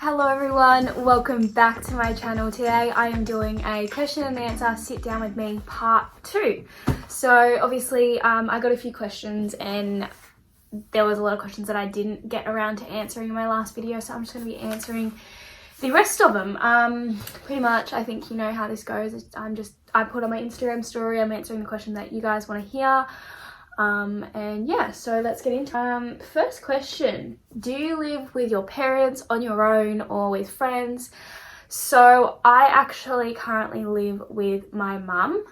Hello everyone, welcome back to my channel. Today I am doing a question and answer sit down with me part 2. So obviously I got a few questions and there was a lot of questions that I didn't get around to answering in my last video, so I'm just going to be answering the rest of them. Pretty much, I think you know how this goes. I put on my Instagram story, I'm answering the question that you guys want to hear. And yeah, so let's get into first question. Do you live with your parents, on your own, or with friends? So I actually currently live with my mum.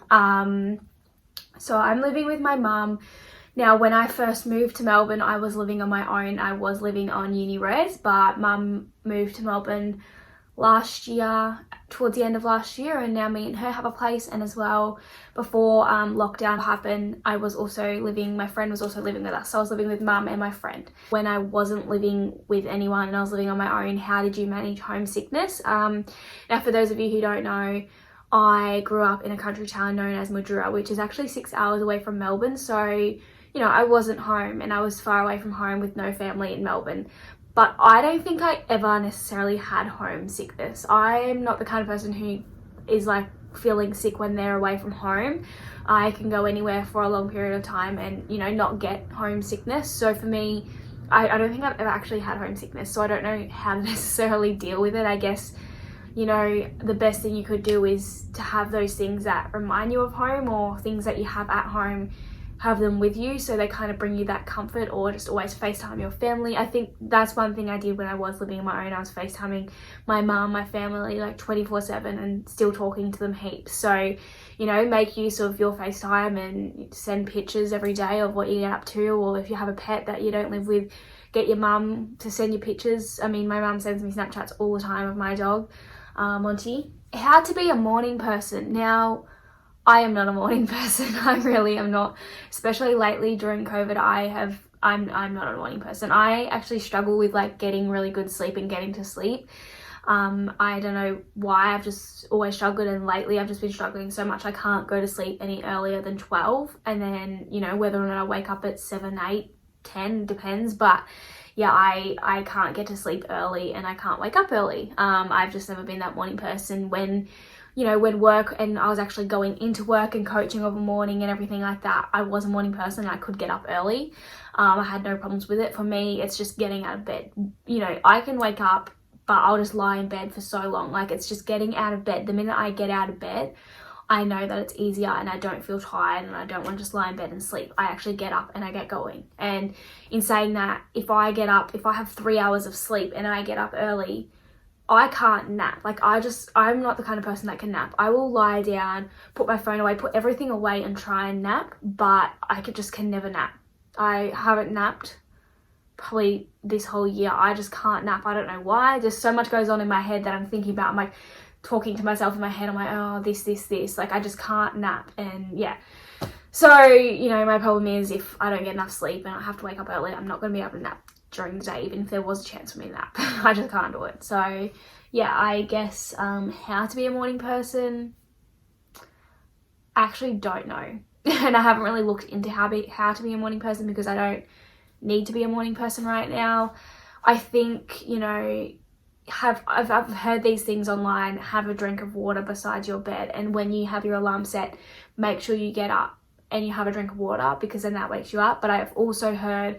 So I'm living with my mum. Now, when I first moved to Melbourne, I was living on my own. I was living on uni res, but mum moved to Melbourne last year, towards the end of last year, and now me and her have a place. And as well, before lockdown happened, my friend was also living with us. So I was living with mum and my friend. When I wasn't living with anyone and I was living on my own, how did you manage homesickness? Now, for those of you who don't know, I grew up in a country town known as Mildura, which is actually 6 hours away from Melbourne. So, you know, I wasn't home and I was far away from home with no family in Melbourne. But I don't think I ever necessarily had homesickness. I'm not the kind of person who is like feeling sick when they're away from home. I can go anywhere for a long period of time and, you know, not get homesickness. So for me, I don't think I've ever actually had homesickness. So I don't know how to necessarily deal with it. I guess, you know, the best thing you could do is to have those things that remind you of home, or things that you have at home, have them with you so they kind of bring you that comfort, or just always FaceTime your family. I think that's one thing I did when I was living on my own. I was FaceTiming my mum, my family, like 24/7, and still talking to them heaps. So, you know, make use of your FaceTime and send pictures every day of what you get up to, or if you have a pet that you don't live with, get your mum to send you pictures. I mean, my mum sends me Snapchats all the time of my dog, Monty. How to be a morning person. Now, I am not a morning person. I really am not. Especially lately during COVID, I'm not a morning person. I actually struggle with like getting really good sleep and getting to sleep. I don't know why. I've just always struggled, and lately I've just been struggling so much. I can't go to sleep any earlier than 12, and then, you know, whether or not I wake up at 7, 8, 10 depends, but yeah, I can't get to sleep early and I can't wake up early. I've just never been that morning person. When work, and I was actually going into work and coaching of a morning and everything like that, I was a morning person and I could get up early. I had no problems with it. For me, it's just getting out of bed. You know, I can wake up, but I'll just lie in bed for so long. Like, it's just getting out of bed. The minute I get out of bed, I know that it's easier and I don't feel tired and I don't want to just lie in bed and sleep. I actually get up and I get going. And in saying that, if I have 3 hours of sleep and I get up early, I can't nap. Like, I'm not the kind of person that can nap. I will lie down, put my phone away, put everything away and try and nap, but I can never nap. I haven't napped probably this whole year. I just can't nap. I don't know why. Just so much goes on in my head that I'm thinking about. I'm like talking to myself in my head. I'm like, oh, this. Like, I just can't nap. And yeah. So, you know, my problem is if I don't get enough sleep and I have to wake up early, I'm not going to be able to nap during the day, even if there was a chance for me to nap. I just can't do it. So yeah, I guess how to be a morning person, I actually don't know. And I haven't really looked into how to be a morning person, because I don't need to be a morning person right now. I think, you know, I've heard these things online. Have a drink of water beside your bed, and when you have your alarm set, make sure you get up and you have a drink of water, because then that wakes you up. But I've also heard,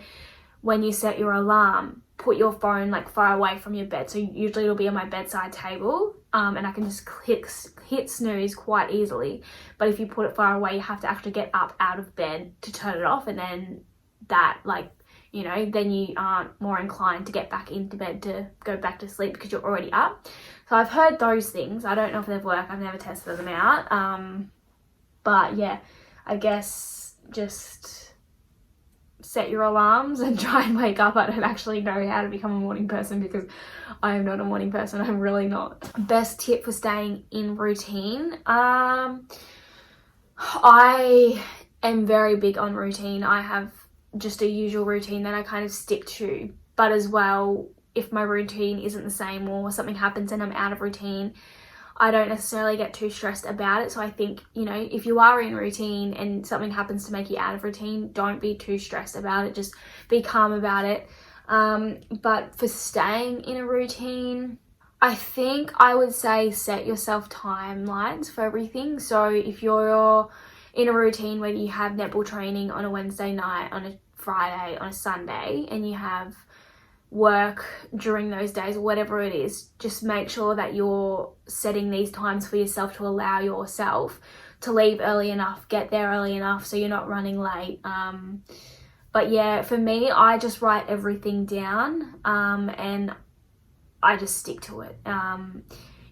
when you set your alarm, put your phone like far away from your bed. So usually it'll be on my bedside table, and I can just hit snooze quite easily. But if you put it far away, you have to actually get up out of bed to turn it off, and then that, like, you know, then you aren't more inclined to get back into bed to go back to sleep because you're already up. So I've heard those things. I don't know if they've worked. I've never tested them out. But yeah, I guess just set your alarms and try and wake up. I don't actually know how to become a morning person, because I am not a morning person. I'm really not. Best tip for staying in routine. I am very big on routine. I have just a usual routine that I kind of stick to, but as well, if my routine isn't the same or something happens and I'm out of routine, I don't necessarily get too stressed about it. So I think, you know, if you are in routine and something happens to make you out of routine, don't be too stressed about it. Just be calm about it. But for staying in a routine, I think I would say set yourself timelines for everything. So if you're in a routine where you have netball training on a Wednesday night, on a Friday, on a Sunday, and you have work during those days or whatever it is, just make sure that you're setting these times for yourself to allow yourself to leave early enough, get there early enough so you're not running late. But yeah, for me, I just write everything down, and I just stick to it.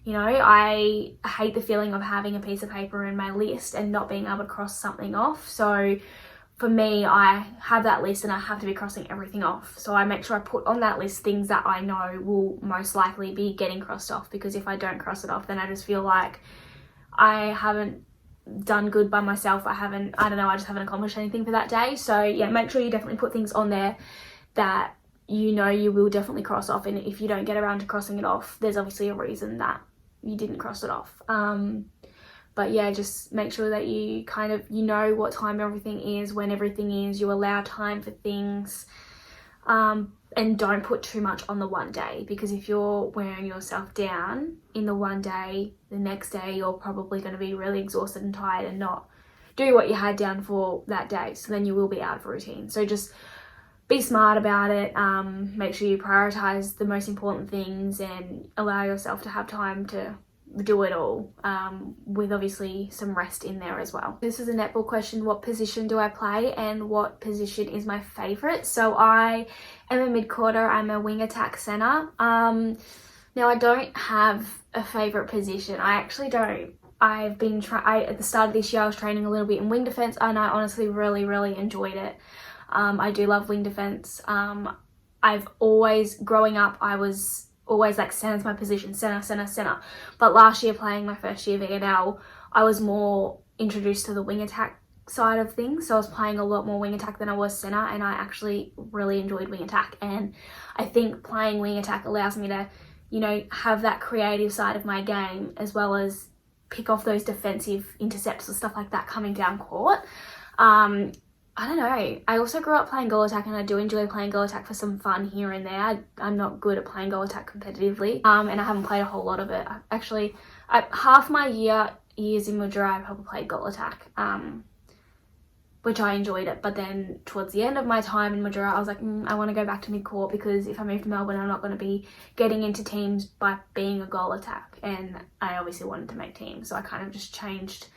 You know, I hate the feeling of having a piece of paper in my list and not being able to cross something off. So for me, I have that list and I have to be crossing everything off. So I make sure I put on that list things that I know will most likely be getting crossed off, because if I don't cross it off, then I just feel like I haven't done good by myself. I just haven't accomplished anything for that day. So yeah, make sure you definitely put things on there that you know you will definitely cross off, and if you don't get around to crossing it off, there's obviously a reason that you didn't cross it off. But yeah, just make sure that you kind of, you know what time everything is, when everything is, you allow time for things, and don't put too much on the one day, because if you're wearing yourself down in the one day, the next day you're probably going to be really exhausted and tired and not do what you had down for that day. So then you will be out of routine. So just be smart about it. Make sure you prioritize the most important things and allow yourself to have time to do it all, with obviously some rest in there as well. This is a netball question: what position do I play and what position is my favorite? So I am a mid-quarter. I'm a wing attack center. Now I don't have a favorite position. I actually don't. I've been at the start of this year I was training a little bit in wing defense, and I honestly really enjoyed it. I do love wing defense. I've always, growing up, I was always like center's my position, center. But last year, playing my first year VNL, I was more introduced to the wing attack side of things. So I was playing a lot more wing attack than I was center, and I actually really enjoyed wing attack. And I think playing wing attack allows me to, you know, have that creative side of my game, as well as pick off those defensive intercepts or stuff like that coming down court. I don't know. I also grew up playing goal attack, and I do enjoy playing goal attack for some fun here and there. I'm not good at playing goal attack competitively, and I haven't played a whole lot of it. Half my years in Mildura, I probably played goal attack, which I enjoyed it. But then towards the end of my time in Mildura, I was like, I want to go back to mid-court, because if I move to Melbourne, I'm not going to be getting into teams by being a goal attack. And I obviously wanted to make teams, so I kind of just changed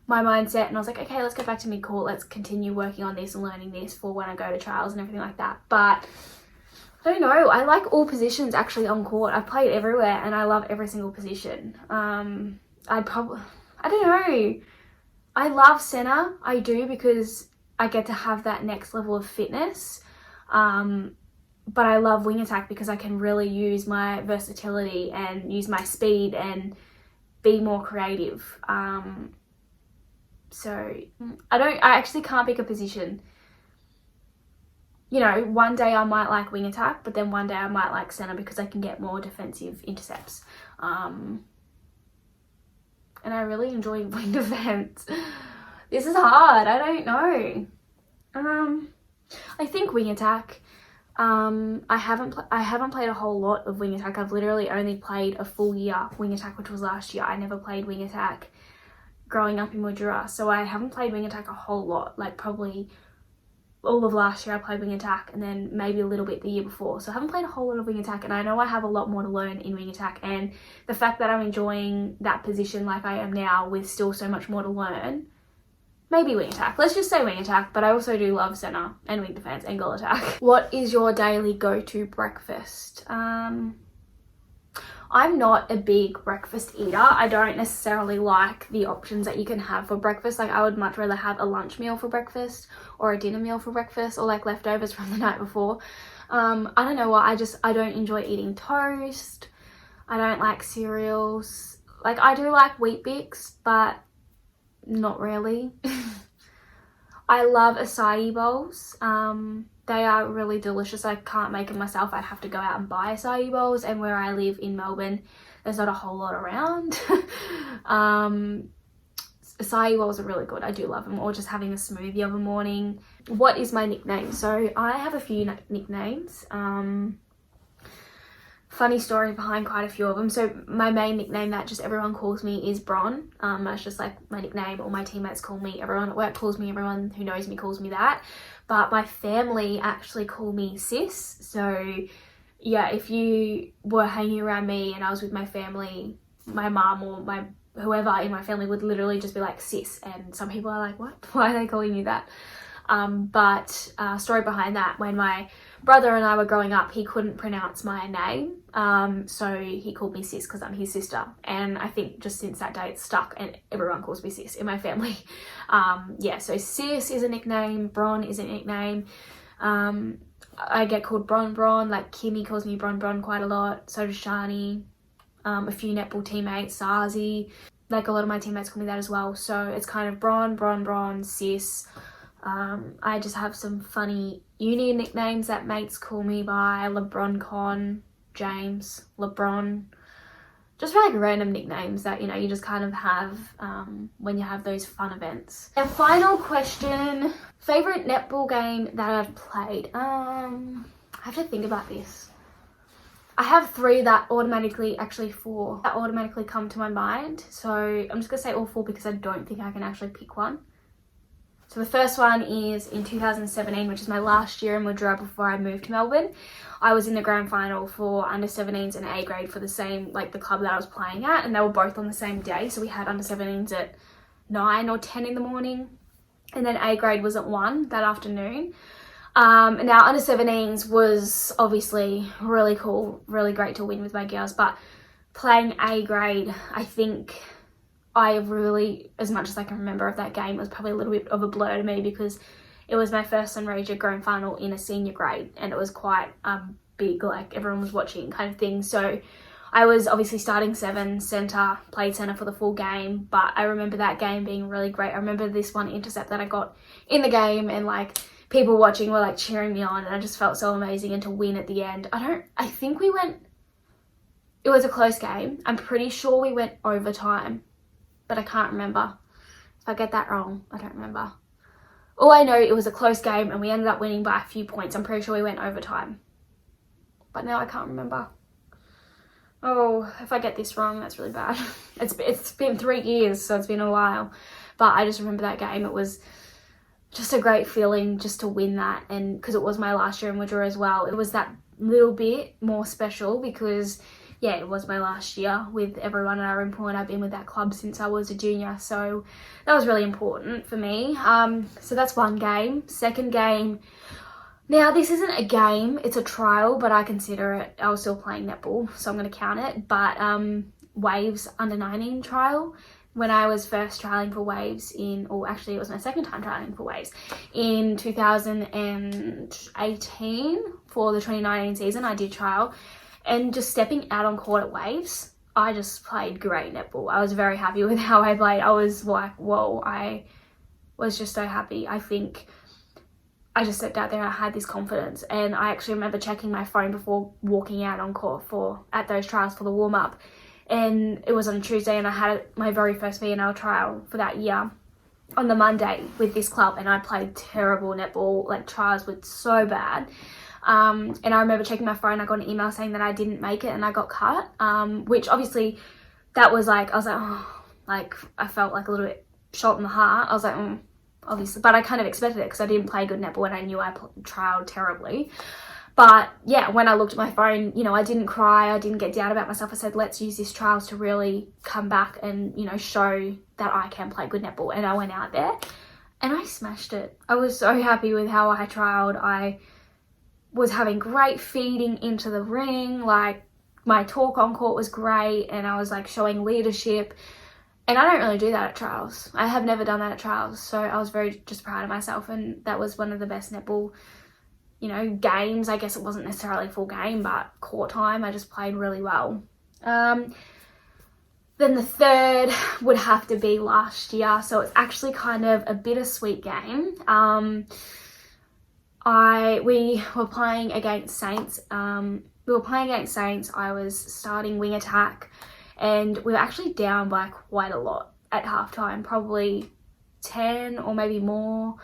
my mindset, and I was like, okay, let's go back to mid-court, let's continue working on this and learning this for when I go to trials and everything like that. But I don't know, I like all positions actually on court. I've played everywhere and I love every single position. I don't know, I love center, I do, because I get to have that next level of fitness. But I love wing attack because I can really use my versatility and use my speed and be more creative. So I actually can't pick a position. You know, one day I might like wing attack, but then one day I might like center, because I can get more defensive intercepts. And I really enjoy wing defense. This is hard, I don't know. I think wing attack. I haven't played a whole lot of wing attack. I've literally only played a full year wing attack, which was last year. I never played wing attack growing up in Mildura, so I haven't played wing attack a whole lot. Like probably all of last year I played wing attack, and then maybe a little bit the year before. So I haven't played a whole lot of wing attack, and I know I have a lot more to learn in wing attack, and the fact that I'm enjoying that position like I am now with still so much more to learn, maybe wing attack. Let's just say wing attack, but I also do love center and wing defense and goal attack. What is your daily go-to breakfast? I'm not a big breakfast eater. I don't necessarily like the options that you can have for breakfast. Like I would much rather have a lunch meal for breakfast or a dinner meal for breakfast, or like leftovers from the night before. I don't know why, I don't enjoy eating toast. I don't like cereals. Like I do like Wheat Bix, but not really. I love acai bowls. They are really delicious. I can't make them myself. I'd have to go out and buy acai bowls, and where I live in Melbourne, there's not a whole lot around. Acai bowls are really good. I do love them. Or just having a smoothie of a morning. what is my nickname? So I have a few nicknames. Funny story behind quite a few of them. So my main nickname that just everyone calls me is Bron. That's just like my nickname. All my teammates call me, everyone at work calls me, everyone who knows me calls me that. But my family actually call me Sis. So yeah, if you were hanging around me and I was with my family, my mum or my whoever in my family would literally just be like Sis. And some people are like, what? Why are they calling you that? Story behind that, when my brother and I were growing up, he couldn't pronounce my name, so he called me Sis because I'm his sister, and I think just since that day it's stuck and everyone calls me Sis in my family. Yeah, so Sis is a nickname, Bron is a nickname. I get called Bron, like Kimmy calls me Bron quite a lot, so does Shani, a few netball teammates, Sazi, like a lot of my teammates call me that as well. So it's kind of Bron, Sis. I just have some funny uni nicknames that mates call me by: LeBron, James, LeBron. Just like random nicknames that, you know, you just kind of have when you have those fun events. And final question, favorite netball game that I've played. I have to think about this. I have three that automatically, actually four, that automatically come to my mind. So I'm just gonna say all four because I don't think I can actually pick one. So the first one is in 2017, which is my last year in Mildura before I moved to Melbourne. I was in the grand final for under 17s and A grade for the same, like the club that I was playing at, and they were both on the same day. So we had under 17s at 9 or 10 in the morning, and then A grade was at 1 that afternoon. Now under 17s was obviously really cool, really great to win with my girls, but playing A grade, I think I really, as much as I can remember of that game, it was probably a little bit of a blur to me because it was my first Sunraysia grand final in a senior grade, and it was quite big, like everyone was watching kind of thing. So I was obviously starting 7, centre, played centre for the full game, but I remember that game being really great. I remember this one intercept that I got in the game, and like people watching were like cheering me on, and I just felt so amazing. And to win at the end, I think we went, it was a close game. I'm pretty sure we went overtime, but I can't remember. If I get that wrong, I don't remember. All I know, it was a close game and we ended up winning by a few points. I'm pretty sure we went overtime, but now I can't remember. Oh, if I get this wrong, that's really bad. It's been 3 years, so it's been a while, but I just remember that game. It was just a great feeling just to win that, and because it was my last year in Mildura as well, it was that little bit more special because yeah, it was my last year with everyone at our and I've been with that club since I was a junior, so that was really important for me. So that's one game. Second game, now this isn't a game, it's a trial, but I consider it, I was still playing netball, so I'm going to count it, but Waves under 19 trial. When I was first trialling for Waves actually it was my second time trialling for Waves in 2018 for the 2019 season, I did trial. And just stepping out on court at Waves, I just played great netball. I was very happy with how I played. I was like, whoa, I was just so happy. I think I just stepped out there and I had this confidence. And I actually remember checking my phone before walking out on court at those trials for the warm-up. And it was on a Tuesday, and I had my very first VNL trial for that year on the Monday with this club, and I played terrible netball. Like, trials were so bad. And I remember checking my phone, I got an email saying that I didn't make it and I got cut, which obviously that was like, I was like, oh, like I felt like a little bit shot in the heart. I was like, obviously, but I kind of expected it because I didn't play good netball and I knew I trialed terribly. But yeah, when I looked at my phone, you know, I didn't cry, I didn't get down about myself. I said, let's use this trials to really come back and, you know, show that I can play good netball. And I went out there and I smashed it. I was so happy with how I trialed. I was having great feeding into the ring, like my talk on court was great, and I was like showing leadership, and I don't really do that at trials. I have never done that at trials, so I was very just proud of myself, and that was one of the best netball, you know, games. I guess it wasn't necessarily a full game, but court time, I just played really well. Then the third would have to be last year, so it's actually kind of a bittersweet game. We were playing against Saints. I was starting wing attack, and we were actually down by quite a lot at halftime, probably 10 or maybe more.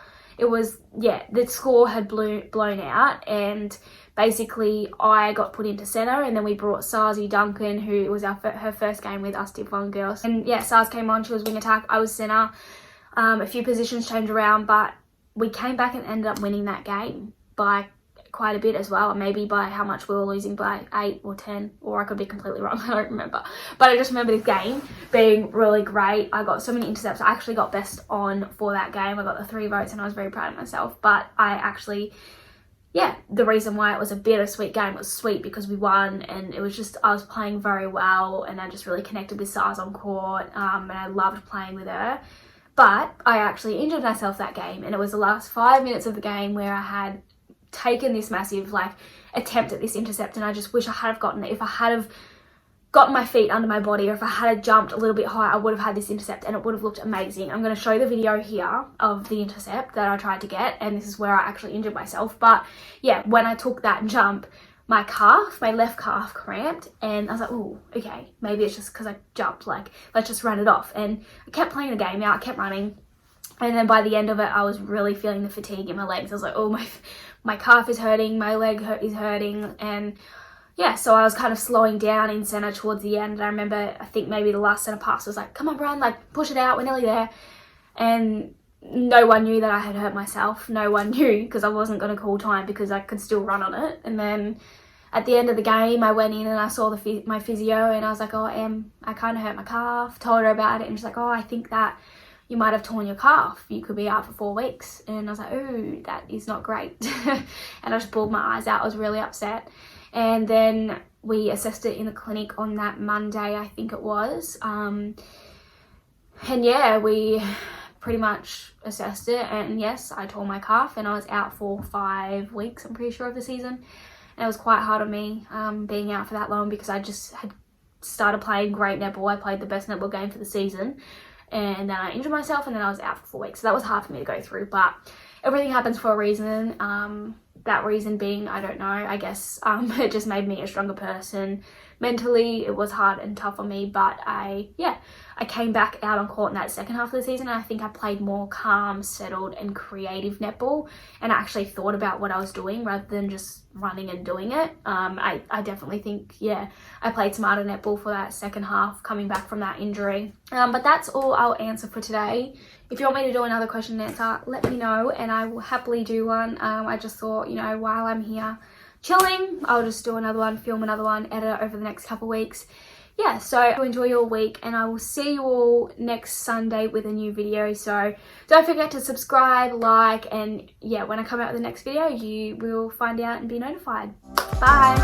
it was, yeah, the score had blown out, and basically I got put into centre, and then we brought Sarzi Duncan, who was her first game with us Div 1 girls. And yeah, Sars came on, she was wing attack, I was centre. A few positions changed around, but we came back and ended up winning that game by quite a bit as well, maybe by how much we were losing, by 8 or 10, or I could be completely wrong, I don't remember. But I just remember this game being really great. I got so many intercepts. I actually got best on for that game. I got the 3 votes and I was very proud of myself. But I actually, yeah, the reason why it was a bittersweet game, it was sweet because we won, and it was just, I was playing very well, and I just really connected with Sars on court, and I loved playing with her. But I actually injured myself that game, and it was the last 5 minutes of the game where I had taken this massive like attempt at this intercept, and I just wish I had have gotten it. If I had have gotten my feet under my body, or if I had have jumped a little bit higher, I would have had this intercept and it would have looked amazing. I'm going to show the video here of the intercept that I tried to get, and this is where I actually injured myself. But yeah, when I took that jump, my left calf cramped, and I was like, oh, okay, maybe it's just because I jumped, like, let's just run it off. And I kept playing the game out, I kept running, and then by the end of it, I was really feeling the fatigue in my legs. I was like, oh, my calf is hurting, my leg is hurting, and yeah, so I was kind of slowing down in centre towards the end. And I remember, I think maybe the last centre pass was like, come on, Bron, like, push it out, we're nearly there. And no one knew that I had hurt myself. No one knew, because I wasn't going to call time because I could still run on it. And then at the end of the game, I went in and I saw my physio, and I was like, oh, I kind of hurt my calf. Told her about it, and she's like, oh, I think that you might have torn your calf. You could be out for 4 weeks. And I was like, oh, that is not great. And I just pulled my eyes out. I was really upset. And then we assessed it in the clinic on that Monday, I think it was. And yeah, we pretty much assessed it. And yes, I tore my calf, and I was out for 5 weeks, I'm pretty sure, of the season. And it was quite hard on me being out for that long, because I just had started playing great netball. I played the best netball game for the season, and then I injured myself, and then I was out for 4 weeks. So that was hard for me to go through, but everything happens for a reason. That reason being, I don't know, I guess it just made me a stronger person. Mentally, it was hard and tough on me, but I came back out on court in that second half of the season. And I think I played more calm, settled and creative netball, and I actually thought about what I was doing rather than just running and doing it. I definitely think, yeah, I played smarter netball for that second half coming back from that injury. But that's all I'll answer for today. If you want me to do another question and answer, let me know and I will happily do one. I just thought, you know, while I'm here chilling, I'll just do another one, film another one, edit it over the next couple weeks. Yeah, so enjoy your week, and I will see you all next Sunday with a new video. So don't forget to subscribe, like, and yeah, when I come out with the next video, you will find out and be notified. Bye.